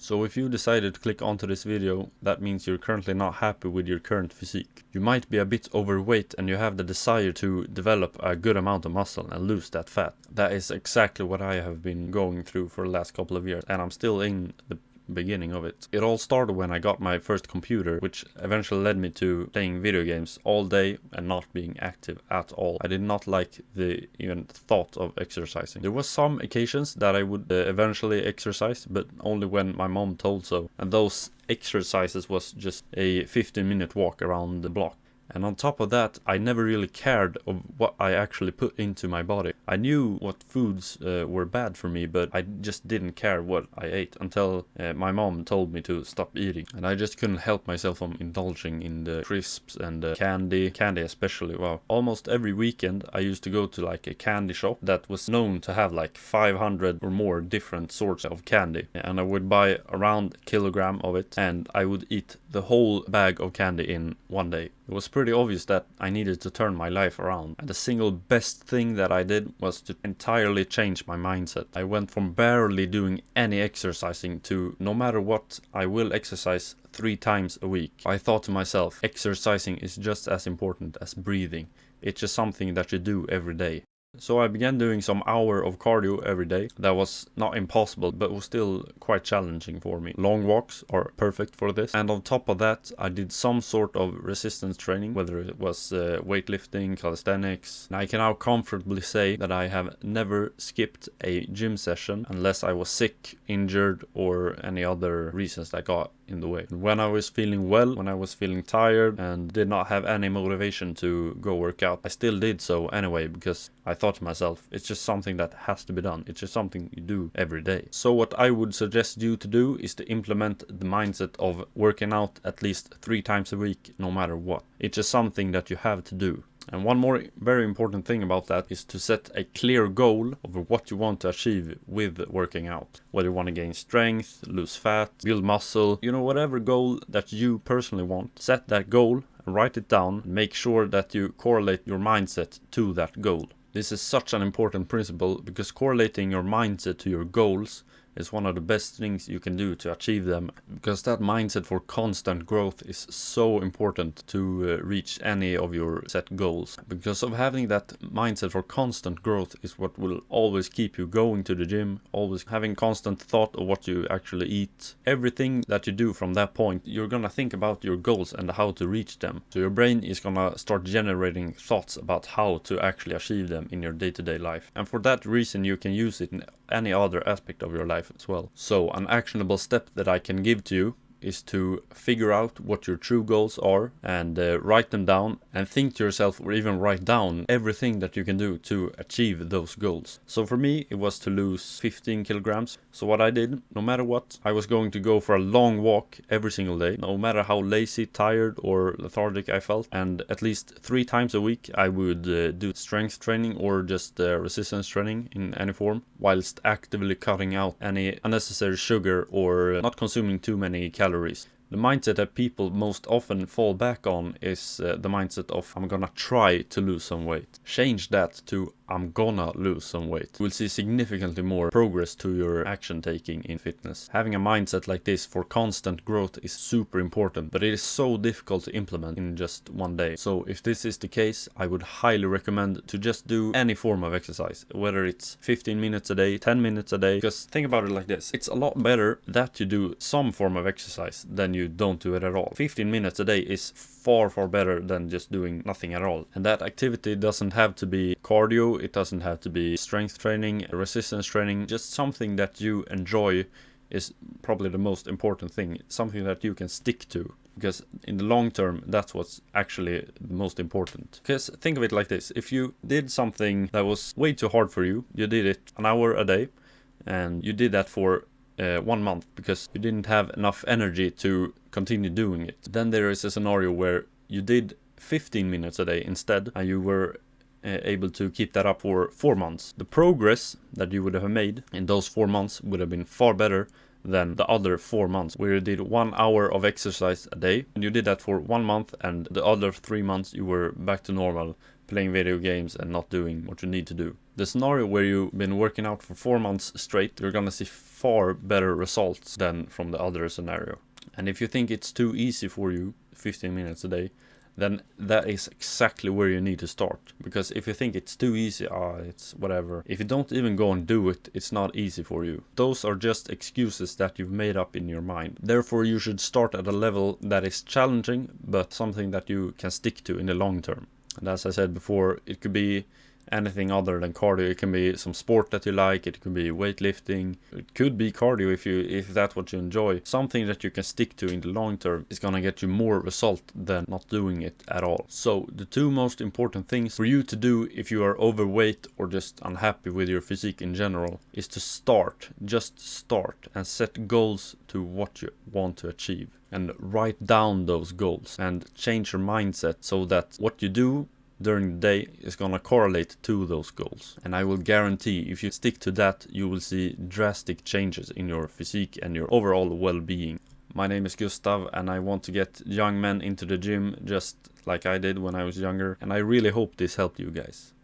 So if you decided to click onto this video, that means you're currently not happy with your current physique. You might be a bit overweight and you have the desire to develop a good amount of muscle and lose that fat. That is exactly what I have been going through for the last couple of years, and I'm still in the beginning of it. It all started when I got my first computer, which eventually led me to playing video games all day and not being active at all. I did not like the even thought of exercising. There was some occasions that I would eventually exercise, but only when my mom told so, and those exercises was just a 15-minute walk around the block. And on top of that, I never really cared of what I actually put into my body. I knew what foods were bad for me, but I just didn't care what I ate until my mom told me to stop eating. And I just couldn't help myself from indulging in the crisps and the candy especially. Wow. Almost every weekend I used to go to like a candy shop that was known to have like 500 or more different sorts of candy. And I would buy around a kilogram of it, and I would eat the whole bag of candy in one day. It was pretty obvious that I needed to turn my life around, and the single best thing that I did was to entirely change my mindset. I went from barely doing any exercising to no matter what, I will exercise 3 times a week. I thought to myself, exercising is just as important as breathing. It's just something that you do every day. So I began doing some hour of cardio every day. That was not impossible, but was still quite challenging for me. Long walks are perfect for this. And on top of that, I did some sort of resistance training, whether it was weightlifting, calisthenics. And I can now comfortably say that I have never skipped a gym session unless I was sick, injured, or any other reasons that got in the way. When I was feeling well, when I was feeling tired and did not have any motivation to go work out, I still did so anyway, because I thought to myself, it's just something that has to be done. It's just something you do every day. So what I would suggest you to do is to implement the mindset of working out at least 3 times a week, no matter what. It's just something that you have to do. And one more very important thing about that is to set a clear goal of what you want to achieve with working out. Whether you want to gain strength, lose fat, build muscle, whatever goal that you personally want, set that goal and write it down. Make sure that you correlate your mindset to that goal. This is such an important principle because correlating your mindset to your goals is one of the best things you can do to achieve them, because that mindset for constant growth is so important to reach any of your set goals. Because of having that mindset for constant growth is what will always keep you going to the gym, always having constant thought of what you actually eat. Everything that you do from that point, you're gonna think about your goals and how to reach them. So your brain is gonna start generating thoughts about how to actually achieve them in your day-to-day life. And for that reason, you can use it in any other aspect of your life as well. So an actionable step that I can give to you is to figure out what your true goals are and write them down, and think to yourself, or even write down everything that you can do to achieve those goals. So for me, it was to lose 15 kilograms. So what I did, no matter what, I was going to go for a long walk every single day, no matter how lazy, tired, or lethargic I felt. And at least 3 times a week, I would do strength training or just resistance training in any form, whilst actively cutting out any unnecessary sugar or not consuming too many calories. The mindset that people most often fall back on is the mindset of, I'm gonna try to lose some weight. Change that to, I'm gonna lose some weight. You will see significantly more progress to your action taking in fitness. Having a mindset like this for constant growth is super important, but it is so difficult to implement in just one day. So if this is the case, I would highly recommend to just do any form of exercise, whether it's 15 minutes a day, 10 minutes a day. Because think about it like this, it's a lot better that you do some form of exercise than you don't do it at all. 15 minutes a day is far better than just doing nothing at all. And that activity doesn't have to be cardio, it doesn't have to be strength training, resistance training. Just something that you enjoy is probably the most important thing. Something that you can stick to, because in the long term, that's what's actually the most important. Because think of it like this, if you did something that was way too hard for you, you did it an hour a day, and you did that for 1 month because you didn't have enough energy to continue doing it. Then there is a scenario where you did 15 minutes a day instead, and you were able to keep that up for 4 months. The progress that you would have made in those 4 months would have been far better than the other 4 months, where you did 1 hour of exercise a day, and you did that for 1 month, and the other 3 months you were back to normal playing video games and not doing what you need to do. The scenario where you've been working out for 4 months straight, you're gonna see far better results than from the other scenario. And if you think it's too easy for you, 15 minutes a day, then that is exactly where you need to start. Because if you think it's too easy, it's whatever. If you don't even go and do it, it's not easy for you. Those are just excuses that you've made up in your mind. Therefore, you should start at a level that is challenging, but something that you can stick to in the long term. And as I said before, it could be anything other than cardio. It can be some sport that you like, it could be weightlifting, it could be cardio if that's what you enjoy. Something that you can stick to in the long term is gonna get you more result than not doing it at all. So the two most important things for you to do if you are overweight or just unhappy with your physique in general is to just start and set goals to what you want to achieve, and write down those goals and change your mindset so that what you do during the day is gonna correlate to those goals. And I will guarantee if you stick to that, you will see drastic changes in your physique and your overall well-being. My name is Gustav, and I want to get young men into the gym just like I did when I was younger, and I really hope this helped you guys.